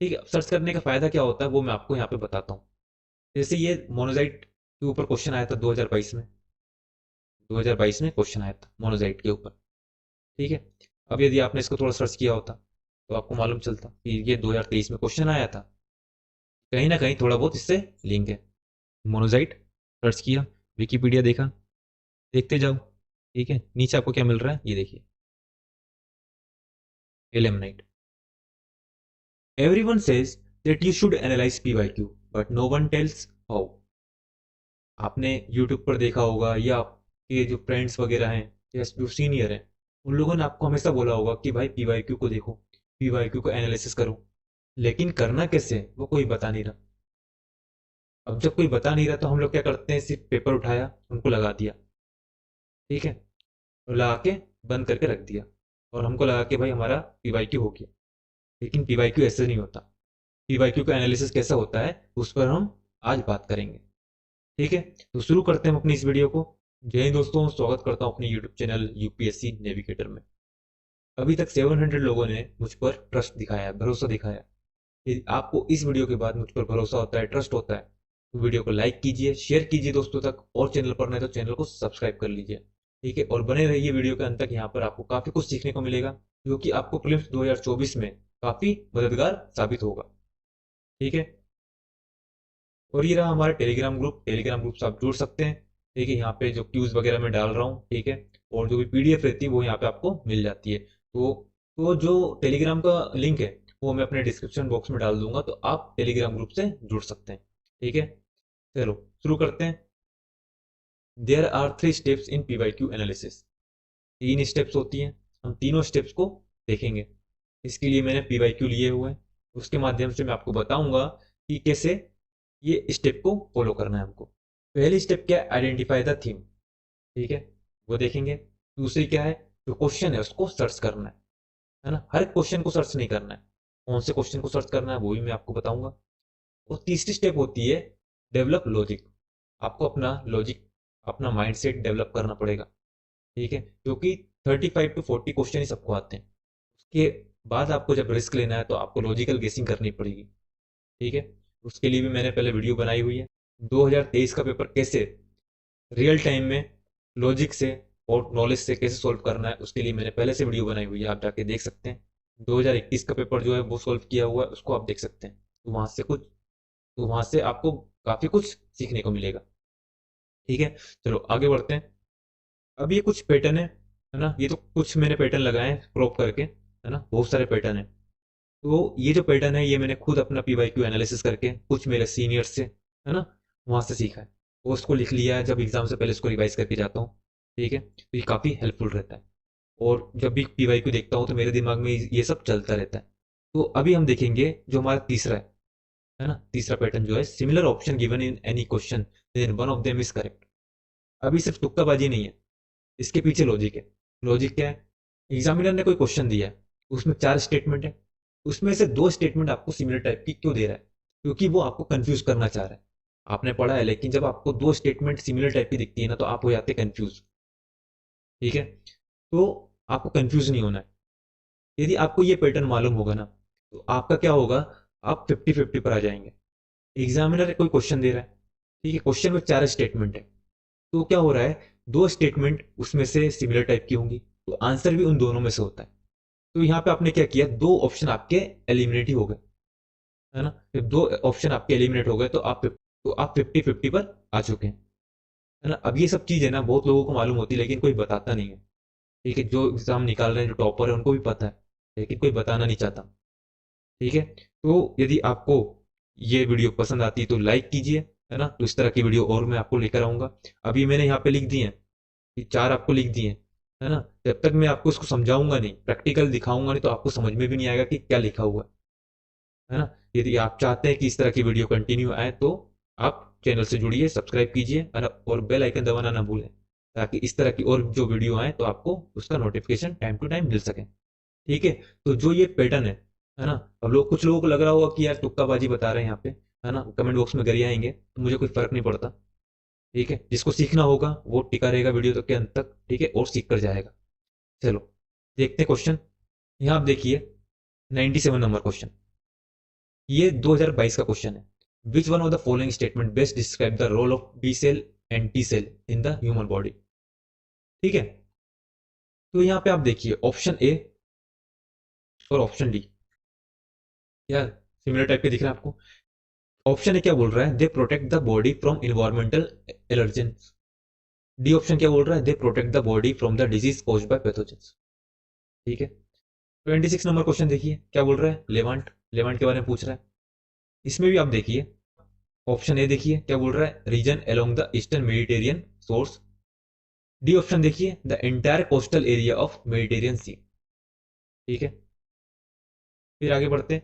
ठीक है, सर्च करने का फायदा क्या होता है वो मैं आपको यहाँ पे बताता हूँ। जैसे ये मोनोजाइट के ऊपर क्वेश्चन आया था 2022 में, 2022 में क्वेश्चन आया था मोनोजाइट के ऊपर। ठीक है, अब यदि आपने इसको थोड़ा सर्च किया होता तो आपको मालूम चलता कि ये 2023 में क्वेश्चन आया था। कहीं ना कहीं थोड़ा बहुत इससे लिंक है। मोनोजाइट सर्च किया, विकिपीडिया देखा, देखते जाओ। ठीक है, नीचे आपको क्या मिल रहा है ये देखिए, ilmenite. Everyone says that you should analyse PYQ but no one tells how. आपने यूट्यूब पर देखा होगा या आपके जो फ्रेंड्स वगैरह हैं या जो सीनियर हैं उन लोगों ने आपको हमेशा बोला होगा कि भाई पीवाईक्यू को देखो, पीवाईक्यू को एनालिसिस करो, लेकिन करना कैसे वो कोई बता नहीं रहा। अब जब कोई बता नहीं रहा तो हम लोग क्या करते हैं, सिर्फ पेपर उठाया उनको लगा दिया। ठीक है, और लगा के बंद करके रख दिया, और हमको लगा कि भाई हमारा पीवाईक्यू हो गया। लेकिन पीवाईक्यू ऐसे नहीं होता। पीवाईक्यू का एनालिसिस कैसा होता है उस पर हम आज बात करेंगे। ठीक है, तो शुरू करते हैं हम अपनी इस वीडियो को। जय हिंद दोस्तों, स्वागत करता हूं अपने यूट्यूब चैनल यूपीएससी नेविगेटर में। अभी तक 700 लोगों ने मुझ पर ट्रस्ट दिखाया, भरोसा दिखाया। यदि आपको इस वीडियो के बाद मुझ पर भरोसा होता है, ट्रस्ट होता है, तो वीडियो को लाइक कीजिए, शेयर कीजिए दोस्तों तक, और चैनल पर नहीं तो चैनल को सब्सक्राइब कर लीजिए। ठीक है, और बने रहिए वीडियो के अंत तक। यहाँ पर आपको काफी कुछ सीखने को मिलेगा जो कि आपको प्रीलिम्स 2024 में काफी मददगार साबित होगा। ठीक है, और ये रहा हमारा टेलीग्राम ग्रुप। टेलीग्राम ग्रुप से आप जुड़ सकते हैं। ठीक है, यहाँ पे जो क्यूज वगैरह मैं डाल रहा हूँ, ठीक है, और जो भी पीडीएफ रहती है वो यहाँ पे आपको मिल जाती है। तो जो टेलीग्राम का लिंक है वो मैं अपने डिस्क्रिप्शन बॉक्स में डाल दूंगा, तो आप टेलीग्राम ग्रुप से जुड़ सकते हैं। ठीक है, चलो शुरू करते हैं। There are 3 steps in PYQ analysis. 3 steps होती हैं, हम तीनों स्टेप्स को देखेंगे। इसके लिए मैंने पीवाईक्यू लिए हुए हैं, उसके माध्यम से मैं आपको बताऊंगा कि कैसे ये स्टेप को फॉलो करना है हमको। पहली स्टेप क्या है, आइडेंटिफाई द थीम। ठीक है, वो देखेंगे। दूसरी क्या है, जो क्वेश्चन है उसको सर्च करना है ना, हर क्वेश्चन को सर्च नहीं करना है, कौन से क्वेश्चन को सर्च करना है वो भी मैं आपको बताऊंगा। और तीसरी स्टेप होती है डेवलप लॉजिक। आपको अपना लॉजिक, अपना माइंडसेट डेवलप करना पड़ेगा। ठीक है, क्योंकि 35 to 40 क्वेश्चन ही सबको आते हैं। उसके बाद आपको जब रिस्क लेना है तो आपको लॉजिकल गेसिंग करनी पड़ेगी। ठीक है, उसके लिए भी मैंने पहले वीडियो बनाई हुई है। 2023 का पेपर कैसे रियल टाइम में लॉजिक से और नॉलेज से कैसे सॉल्व करना है, उसके लिए मैंने पहले से वीडियो बनाई हुई है, आप जाके देख सकते हैं। 2021 का पेपर जो है वो सॉल्व किया हुआ है, उसको आप देख सकते हैं। तो वहां से आपको काफी कुछ सीखने को मिलेगा। ठीक है, चलो आगे बढ़ते हैं। अब ये कुछ पैटर्न है ना, ये तो कुछ मैंने पैटर्न लगाए हैं क्रॉप करके, है ना, बहुत सारे पैटर्न है। तो ये जो पैटर्न है ये मैंने खुद अपना पीवाईक्यू एनालिसिस करके कुछ मेरे सीनियर्स से, है ना, वहां से सीखा है, और उसको लिख लिया है। जब एग्जाम से पहले इसको रिवाइज करके जाता हूँ। ठीक है, तो ये काफी हेल्पफुल रहता है, और जब भी पीवाईक्यू देखता हूँ तो मेरे दिमाग में ये सब चलता रहता है। तो अभी हम देखेंगे जो हमारा तीसरा है ना, तीसरा पैटर्न जो है, similar option given in any question then one of them is correct. अभी सिर्फ तुक्काबाजी नहीं है, इसके पीछे लॉजिक है। लॉजिक क्या है, एग्जामिनर ने कोई क्वेश्चन दिया है, उसमें 4 स्टेटमेंट है, उसमें से 2 स्टेटमेंट आपको सिमिलर टाइप की क्यों दे रहा है, क्योंकि वो आपको कंफ्यूज करना चाह रहा है। आपने पढ़ा है, लेकिन जब आपको 2 स्टेटमेंट सिमिलर टाइप की दिखती है ना तो आप हो जाते हैं कंफ्यूज। ठीक है, तो आपको कंफ्यूज नहीं होना है। यदि आपको ये पैटर्न मालूम होगा ना तो आपका क्या होगा, आप 50-50 पर आ जाएंगे। एग्जामिनर कोई क्वेश्चन दे रहा है, ठीक है, क्वेश्चन में 4 स्टेटमेंट है, तो क्या हो रहा है, 2 स्टेटमेंट उसमें से सिमिलर टाइप की होंगी, तो आंसर भी उन दोनों में से होता है। तो यहाँ पे आपने क्या किया, 2 ऑप्शन आपके एलिमिनेट ही हो गए, है ना। जब 2 ऑप्शन आपके एलिमिनेट हो गए तो आप 50-50 पर आ चुके हैं, है ना। अब ये सब चीज है ना बहुत लोगों को मालूम होती है लेकिन कोई बताता नहीं है। ठीक है, जो एग्जाम निकाल रहे हैं, जो टॉपर है, उनको भी पता है, लेकिन कोई बताना नहीं चाहता। ठीक है, तो यदि आपको ये वीडियो पसंद आती है तो लाइक कीजिए, है ना, तो इस तरह की वीडियो और मैं आपको लेकर आऊंगा। अभी मैंने यहाँ पे लिख दिए हैं, ये 4 आपको लिख दिए हैं, है ना। जब तक मैं आपको इसको समझाऊंगा नहीं, प्रैक्टिकल दिखाऊंगा नहीं, तो आपको समझ में भी नहीं आएगा कि क्या लिखा हुआ है ना। यदि आप चाहते हैं कि इस तरह की वीडियो कंटिन्यू आए तो आप चैनल से जुड़िए, सब्सक्राइब कीजिए, है ना, और बेल आइकन दबाना ना भूलें, ताकि इस तरह की और जो वीडियो आए तो आपको उसका नोटिफिकेशन टाइम टू टाइम मिल सके। ठीक है, तो जो ये पैटर्न है ना, अब कुछ लोगों को लग रहा होगा कि यार तुक्काबाजी बता रहे हैं यहाँ पे, है ना, कमेंट बॉक्स में गरियाएंगे, तो मुझे कोई फर्क नहीं पड़ता। ठीक है, जिसको सीखना होगा वो टिका रहेगा वीडियो तक के अंत तक, ठीक है, और सीख कर जाएगा। चलो देखते हैं क्वेश्चन। यहाँ आप देखिए, 97 नंबर क्वेश्चन। ये 2022 का क्वेश्चन है। Which one of the following statement best describe the role of B cell and T cell in the human body. ठीक है, तो यहाँ पे आप देखिए ऑप्शन ए और ऑप्शन डी, यार सिमिलर टाइप के दिख रहा है आपको। ऑप्शन ए क्या बोल रहा है, they protect the body from environmental allergen. D option क्या बोल रहा है, they protect the body from the disease caused by pathogens. ठीक है, 26 नंबर क्वेश्चन देखिए क्या बोल रहा है, लेवांट, लेवांट के बारे में पूछ रहा है। इसमें भी आप देखिए ऑप्शन ए देखिए क्या बोल रहा है, region along the eastern Mediterranean source. D option देखिए, the entire coastal area of Mediterranean sea. ठीक है, फिर आगे बढ़ते हैं।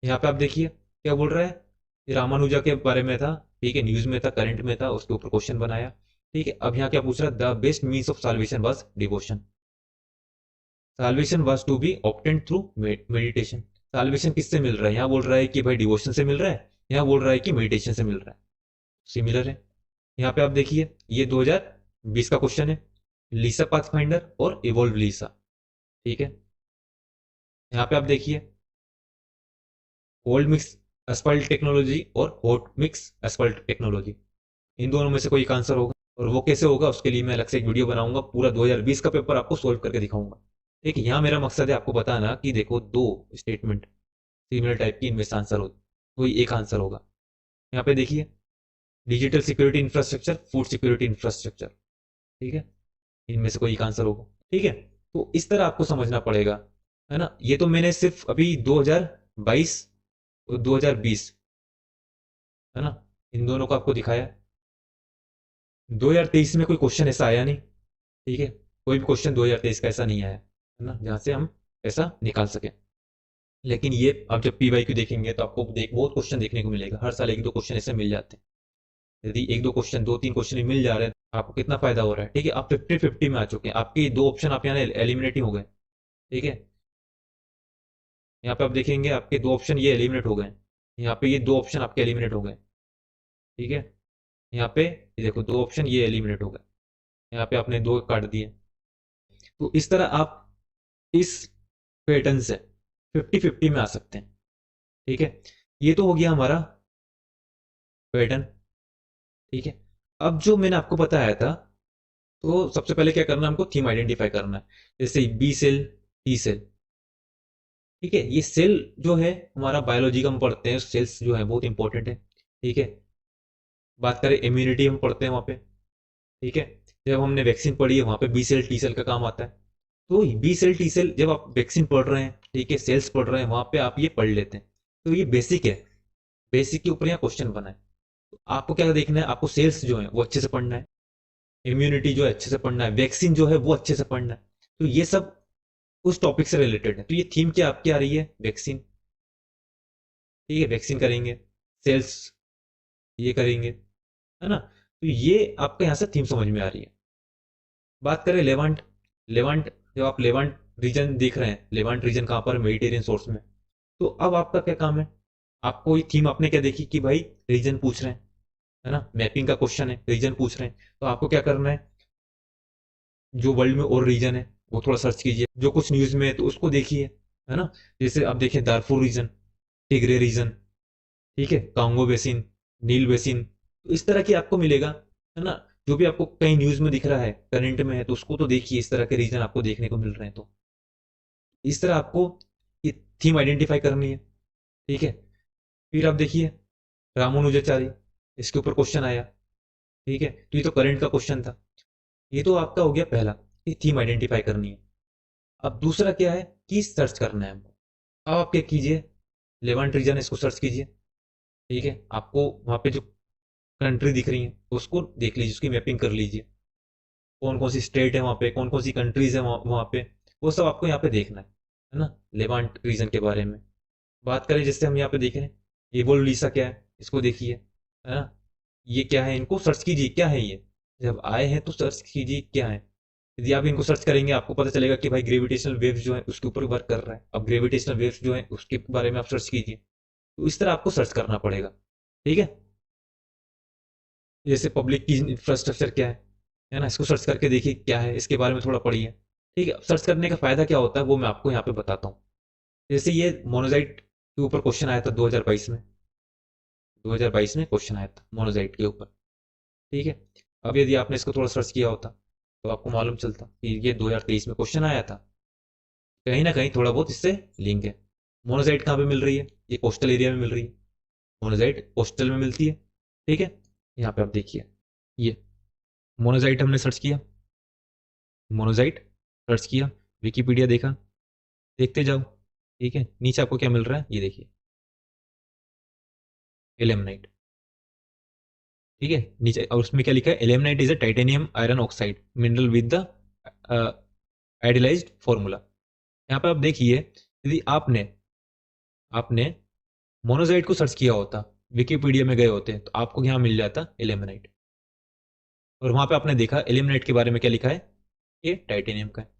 यहाँ पे आप देखिए क्या बोल रहा है, ये रामानुजा के बारे में था। ठीक है, न्यूज में था, करंट में था, उसके ऊपर क्वेश्चन बनाया। ठीक है, अब यहाँ क्या पूछ रहा है, the best means of salvation was devotion. Salvation was to be obtained through meditation. Salvation किससे मिल रहा है, यहाँ बोल रहा है कि भाई डिवोशन से मिल रहा है, यहाँ बोल रहा है कि मेडिटेशन से मिल रहा है। सिमिलर है। यहाँ पे आप देखिए ये 2020 का क्वेश्चन है, लीसा पाथफाइंडर और इवॉल्व लीसा। ठीक है, यहाँ पे आप देखिए कोल्ड मिक्स एस्फाल्ट टेक्नोलॉजी और हॉट मिक्स एस्फाल्ट टेक्नोलॉजी, इन दोनों में से कोई एक आंसर होगा। और वो कैसे होगा उसके लिए मैं अलग से एक वीडियो बनाऊंगा, पूरा 2020 का पेपर आपको सोल्व करके दिखाऊंगा। ठीक है, यहाँ मेरा मकसद है आपको बताना कि देखो दो स्टेटमेंट सिमिलर टाइप की, इनमें से आंसर हो कोई एक आंसर होगा। यहाँ पे देखिए digital security infrastructure, food security infrastructure. ठीक है, इनमें से कोई एक आंसर होगा। ठीक है, तो इस तरह आपको समझना पड़ेगा, है ना। ये तो मैंने सिर्फ अभी 2022 और 2020, है ना, इन दोनों को आपको दिखाया। 2023 में कोई क्वेश्चन ऐसा आया नहीं। ठीक है, कोई भी क्वेश्चन 2023 का ऐसा नहीं आया, है ना, जहां से हम ऐसा निकाल सके। लेकिन ये आप जब पीवाईक्यू देखेंगे तो आपको बहुत क्वेश्चन देखने को मिलेगा, हर साल एक दो क्वेश्चन ऐसे मिल जाते हैं। यदि एक दो क्वेश्चन, दो तीन क्वेश्चन मिल जा रहे हैं तो आपको कितना फायदा हो रहा है। ठीक है, आप 50-50 में आ चुके हैं, आपके दो ऑप्शन आप यहाँ एलिमिनेट ही हो गए। ठीक है, यहाँ पे आप देखेंगे आपके दो ऑप्शन ये एलिमिनेट हो गए, यहाँ पे ये दो ऑप्शन आपके एलिमिनेट हो गए। ठीक है, यहाँ पे ये देखो दो ऑप्शन ये एलिमिनेट हो गए, यहाँ पे आपने दो काट दिए। तो इस तरह आप इस पैटर्न से 50-50 में आ सकते हैं। ठीक है, ये तो हो गया हमारा पैटर्न। ठीक है, अब जो मैंने आपको बताया था, तो सबसे पहले क्या करना है, हमको थीम आइडेंटिफाई करना है। जैसे बी सेल, टी सेल। ठीक है, ये सेल जो है हमारा बायोलॉजी का हम पढ़ते हैं, सेल्स जो है बहुत इंपॉर्टेंट है। ठीक है, बात करें इम्यूनिटी हम पढ़ते हैं वहाँ पे। ठीक है, जब हमने वैक्सीन पढ़ी है वहाँ पे बी सेल टी सेल का काम आता है। तो बी सेल टी सेल जब आप वैक्सीन पढ़ रहे हैं, ठीक है, सेल्स पढ़ रहे हैं, वहाँ पे आप ये पढ़ लेते हैं। तो ये बेसिक है, बेसिक के ऊपर यहाँ क्वेश्चन बना है। तो आपको क्या देखना है, आपको सेल्स जो है वो अच्छे से पढ़ना है, इम्यूनिटी जो है अच्छे से पढ़ना है, वैक्सीन जो है वो अच्छे से पढ़ना है। तो ये सब उस टॉपिक से रिलेटेड है। तो ये थीम क्या आपकी आ रही है, वैक्सीन। ठीक है, वैक्सीन करेंगे, सेल्स ये करेंगे, है ना। तो ये आपका यहाँ से थीम समझ में आ रही है। बात करें लेवांट, लेवांट जब आप लेवांट रीजन देख रहे हैं, लेवांट रीजन कहाँ पर, मेडिटेरियन सोर्स में। तो अब आपका क्या काम है, आपको ये थीम आपने क्या देखी कि भाई रीजन पूछ रहे हैं, है ना, मैपिंग का क्वेश्चन है, रीजन पूछ रहे हैं। तो आपको क्या करना है, जो वर्ल्ड में और रीजन है वो थोड़ा सर्च कीजिए, जो कुछ न्यूज में है तो उसको देखिए, है ना। जैसे आप देखें दारफुर रीजन, टिग्रे रीजन, ठीक है, कांगो बेसिन, नील बेसिन। तो इस तरह की आपको मिलेगा, है ना। जो भी आपको कहीं न्यूज में दिख रहा है, करंट में है, तो उसको तो देखिए, इस तरह के रीजन आपको देखने को मिल रहे हैं। तो इस तरह आपको ये थीम आइडेंटिफाई करनी है। ठीक है, फिर आप देखिए रामानुजाचार्य, इसके ऊपर क्वेश्चन आया। ठीक है, तो ये तो करंट का क्वेश्चन था। ये तो आपका हो गया पहला, ये थीम आइडेंटिफाई करनी है। अब दूसरा क्या है कि सर्च करना है हमको। अब आप क्या कीजिए, लेवांट रीजन है इसको सर्च कीजिए। ठीक है, आपको वहाँ पे जो कंट्री दिख रही है तो उसको देख लीजिए, उसकी मैपिंग कर लीजिए, कौन कौन सी स्टेट है वहाँ पे, कौन कौन सी कंट्रीज है वहाँ पे, वो सब आपको यहाँ पे देखना है ना, लेवांट रीजन के बारे में। बात करें जैसे हम यहाँ पे देख रहे हैं, एबोल लीसा क्या है, इसको देखिए, है ना। ये क्या है, इनको सर्च कीजिए क्या है ये, जब आए हैं तो सर्च कीजिए क्या है। यदि आप इनको सर्च करेंगे आपको पता चलेगा कि भाई ग्रेविटेशनल वेव्स जो है उसके ऊपर वर्क कर रहा है। अब ग्रेविटेशनल वेव्स जो है उसके बारे में आप सर्च कीजिए। तो इस तरह आपको सर्च करना पड़ेगा। ठीक है, जैसे पब्लिक की इंफ्रास्ट्रक्चर क्या है ना, इसको सर्च करके देखिए क्या है, इसके बारे में थोड़ा पढ़िए। ठीक है, सर्च करने का फायदा क्या होता है वो मैं आपको यहाँ पे बताता हूँ। जैसे ये मोनोजाइट के ऊपर क्वेश्चन आया था 2022 में। 2022 में क्वेश्चन आया था मोनोजाइट के ऊपर। ठीक है, अब यदि आपने इसको थोड़ा सर्च किया होता तो आपको मालूम चलता कि ये 2023 में क्वेश्चन आया था। कहीं ना कहीं थोड़ा बहुत इससे लिंक है। मोनोजाइट कहाँ पे मिल रही है? ये कोस्टल एरिया में मिल रही है। मोनोजाइट कोस्टल में मिलती है। ठीक है, यहाँ पे आप देखिए, ये मोनोजाइट हमने सर्च किया, मोनोजाइट सर्च किया, विकीपीडिया देखा, देखते जाओ। ठीक है, नीचे आपको क्या मिल रहा है ये देखिए, एलेमनाइट। ठीक है, नीचे और उसमें क्या लिखा है, ilmenite is a titanium iron oxide mineral with the idealised formula. यहाँ पे आप देखिए, यदि आपने आपने मोनोजाइट को सर्च किया होता, विकिपीडिया में गए होते, तो आपको यहाँ मिल जाता एलिमेनाइट। और वहां पे आपने देखा एलिमेनाइट के बारे में क्या लिखा है, ये टाइटेनियम का है।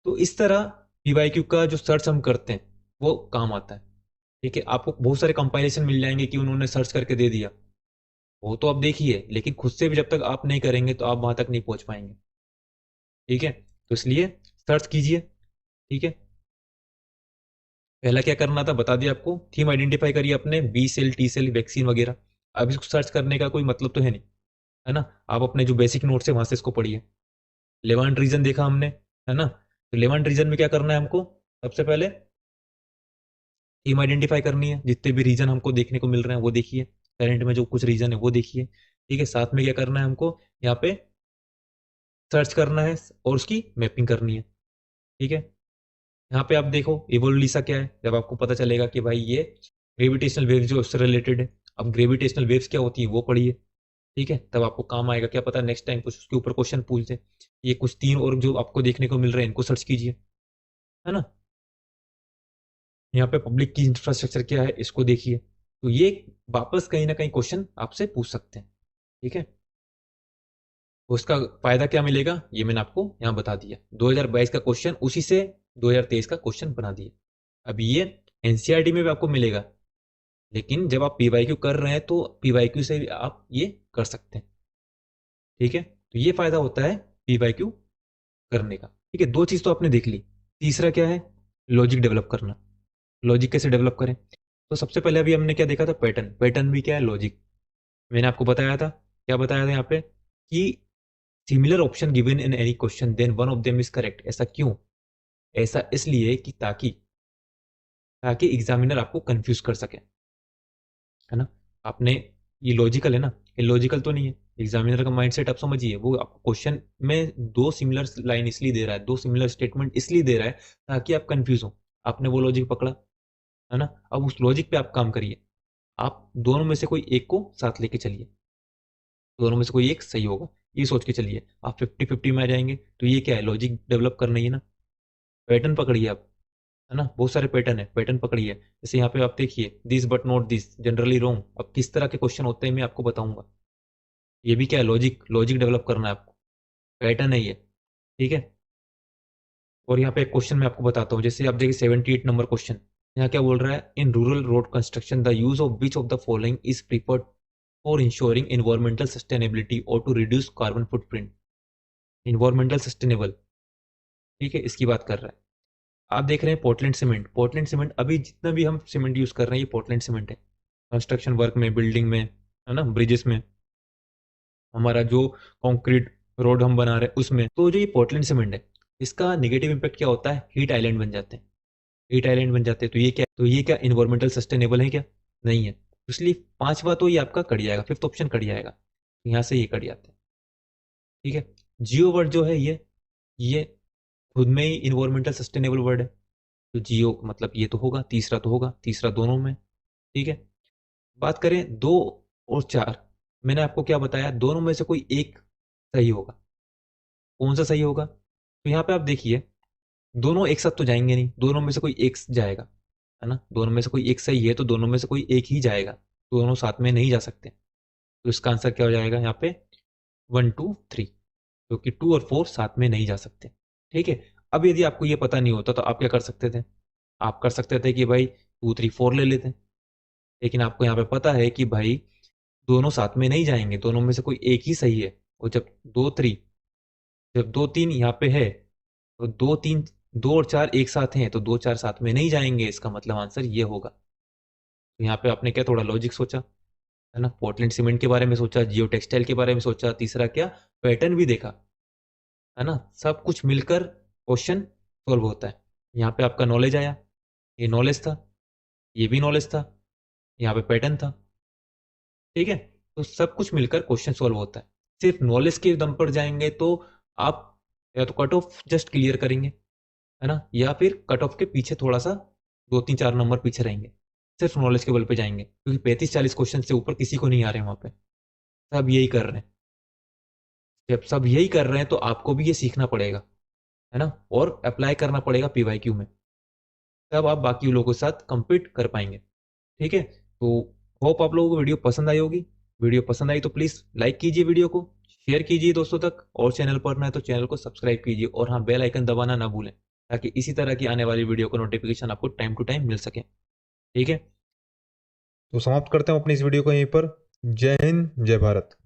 तो इस तरह पीवाईक्यू का जो सर्च हम करते हैं वो काम आता है। ठीक है, आपको बहुत सारे कंपाइलेशन मिल जाएंगे कि उन्होंने सर्च करके दे दिया, वो तो आप देखिए, लेकिन खुद से भी जब तक आप नहीं करेंगे तो आप वहां तक नहीं पहुंच पाएंगे। ठीक है, तो इसलिए सर्च कीजिए। ठीक है, पहला क्या करना था बता दिया आपको, थीम आइडेंटिफाई करिए अपने, B cell, T cell, vaccine वगैरह। अब इसको सर्च करने का कोई मतलब तो है नहीं, है ना। आप अपने जो बेसिक नोट्स है वहां से इसको पढ़िए। लेवांट रीजन देखा हमने, है ना। तो लेवांट रीजन में क्या करना है हमको, सबसे पहले थीम आइडेंटिफाई करनी है, जितने भी रीजन हमको देखने को मिल रहे हैं वो देखिए, करंट में जो कुछ रीजन है वो देखिए। ठीक है, साथ में क्या करना है हमको, यहाँ पे सर्च करना है और उसकी मैपिंग करनी है। ठीक है, यहाँ पे आप देखो इवोल्यूसा क्या है, जब आपको पता चलेगा कि भाई ये ग्रेविटेशनल वेव्स जो उससे रिलेटेड है, अब ग्रेविटेशनल वेव्स क्या होती है वो पढ़िए। ठीक है, तब आपको काम आएगा, क्या पता नेक्स्ट टाइम कुछ उसके ऊपर क्वेश्चन पूछ दे। ये कुछ तीन और जो आपको देखने को मिल रहे हैं इनको सर्च कीजिए, है ना। यहाँ पे पब्लिक की इंफ्रास्ट्रक्चर क्या है इसको देखिए, तो ये वापस कहीं ना कहीं क्वेश्चन आपसे पूछ सकते हैं। ठीक है, तो उसका फायदा क्या मिलेगा ये मैंने आपको यहाँ बता दिया, 2022 का क्वेश्चन उसी से 2023 का क्वेश्चन बना दिया। अब ये एनसीईआरटी में भी आपको मिलेगा, लेकिन जब आप पीवाईक्यू कर रहे हैं तो पीवाईक्यू से भी आप ये कर सकते हैं। ठीक है, तो ये फायदा होता है पीवाईक्यू करने का। ठीक है, दो चीज तो आपने देख ली। तीसरा क्या है, लॉजिक डेवलप करना। लॉजिक कैसे डेवलप करें, तो सबसे पहले अभी हमने क्या देखा था, पैटर्न। पैटर्न भी क्या है, लॉजिक। मैंने आपको बताया था, क्या बताया था यहाँ पे, कि similar option given in any question then one of them is correct. ऐसा क्यों, ऐसा इसलिए कि ताकि ताकि एग्जामिनर आपको कंफ्यूज कर सके, है ना। आपने, ये लॉजिकल है ना, ये लॉजिकल तो नहीं है। एग्जामिनर का माइंडसेट आप समझिए, वो आपको क्वेश्चन में दो सिमिलर लाइन इसलिए दे रहा है, दो सिमिलर स्टेटमेंट इसलिए दे रहा है ताकि आप कंफ्यूज हो। आपने वो लॉजिक पकड़ा, है ना, अब उस लॉजिक पे आप काम करिए। आप दोनों में से कोई एक को साथ लेके चलिए, दोनों में से कोई एक सही होगा ये सोच के चलिए। आप 50-50 में आ जाएंगे तो ये क्या है, लॉजिक डेवलप करना ही है ना। पैटर्न पकड़िए आप, है ना, बहुत सारे पैटर्न है, पैटर्न पकड़िए। जैसे यहाँ पे आप देखिए, this but not this, generally wrong. अब किस तरह के क्वेश्चन होते हैं मैं आपको बताऊंगा। ये भी क्या है, लॉजिक, लॉजिक डेवलप करना है आपको, पैटर्न है ये। ठीक है, और यहाँ पे एक क्वेश्चन मैं आपको बताता हूँ, जैसे आप देखिए 78 नंबर क्वेश्चन, यहाँ क्या बोल रहा है, in rural road construction the use of which of the following is preferred for ensuring environmental sustainability और to reduce carbon footprint. Environmental sustainable, ठीक है, इसकी बात कर रहा है। आप देख रहे हैं पोर्टलैंड सीमेंट, पोर्टलैंड सीमेंट, अभी जितना भी हम सीमेंट यूज कर रहे हैं ये पोर्टलैंड सीमेंट है। कंस्ट्रक्शन वर्क में, बिल्डिंग में, है ना, ब्रिजेस में, हमारा जो कंक्रीट रोड हम बना रहे हैं उसमें, तो जो ये पोर्टलैंड सीमेंट है इसका नेगेटिव इम्पैक्ट क्या होता है, हीट आइलैंड बन जाते हैं। हीट आइलैंड बन जाते हैं तो ये क्या इन्वायरमेंटल सस्टेनेबल है क्या, नहीं है। तो इसलिए पांचवा तो ये आपका कट जाएगा, फिफ्थ ऑप्शन कट जाएगा, यहाँ से ये कट जाते हैं। ठीक है, जियो वर्ड जो है ये खुद में ही इन्वायरमेंटल सस्टेनेबल वर्ड है, तो जियो मतलब ये तो होगा, तीसरा तो होगा, तीसरा दोनों में। ठीक है, बात करें दो और चार, मैंने आपको क्या बताया, दोनों में से कोई एक सही होगा। कौन सा सही होगा, तो यहाँ पे आप देखिए, दोनों एक साथ तो जाएंगे नहीं, दोनों में से कोई एक जाएगा, है ना, दोनों में से कोई एक सही है तो दोनों में से कोई एक ही जाएगा, दोनों साथ में नहीं जा सकते। तो इसका आंसर क्या हो जाएगा यहाँ पे, 1 2 3, क्योंकि 2 और 4 साथ में नहीं जा सकते। ठीक है, अब यदि आपको ये पता नहीं होता तो आप क्या कर सकते थे, आप कर सकते थे कि भाई 2 3 4 ले लेते, लेकिन आपको यहाँ पे पता है कि भाई दोनों साथ में नहीं जाएंगे, दोनों में से कोई एक ही सही है। और जब 2 3, जब 2 3 यहाँ पे है, तो 2 3 2 और 4 एक साथ हैं तो 2 4 साथ में नहीं जाएंगे, इसका मतलब आंसर ये होगा। तो यहाँ पे आपने क्या थोड़ा लॉजिक सोचा, है ना, पोर्टलैंड सीमेंट के बारे में सोचा, जियो टेक्सटाइल के बारे में सोचा, तीसरा क्या, पैटर्न भी देखा, है ना। सब कुछ मिलकर क्वेश्चन सॉल्व होता है। यहाँ पे आपका नॉलेज आया, ये नॉलेज था, ये भी नॉलेज था, यहाँ पे पैटर्न था, ठीक है। तो सब कुछ मिलकर क्वेश्चन सॉल्व होता है। सिर्फ नॉलेज के दम पर जाएंगे तो आप या तो कट ऑफ जस्ट क्लियर करेंगे, है ना, या फिर कट ऑफ के पीछे थोड़ा सा 2 3 4 नंबर पीछे रहेंगे। सिर्फ नॉलेज के बल पे जाएंगे क्योंकि 35 40 क्वेश्चन से ऊपर किसी को नहीं आ रहे हैं वहां पे। सब यही कर रहे हैं। जब सब यही कर रहे हैं तो आपको भी ये सीखना पड़ेगा, है ना, और अप्लाई करना पड़ेगा पीवाईक्यू में। तब आप बाकी लोगों के साथ compete कर पाएंगे, ठीक है। तो होप आप लोगों को वीडियो पसंद आई होगी। वीडियो पसंद आई तो प्लीज़ लाइक कीजिए, वीडियो को शेयर कीजिए दोस्तों तक, और चैनल पर ना है तो चैनल को सब्सक्राइब कीजिए, और हाँ, बेल आइकन दबाना ना भूलें, ताकि इसी तरह की आने वाली वीडियो का नोटिफिकेशन आपको टाइम टू टाइम मिल सके, ठीक है। तो समाप्त करते हैं अपनी इस वीडियो को यहीं पर। जय हिंद, जय भारत।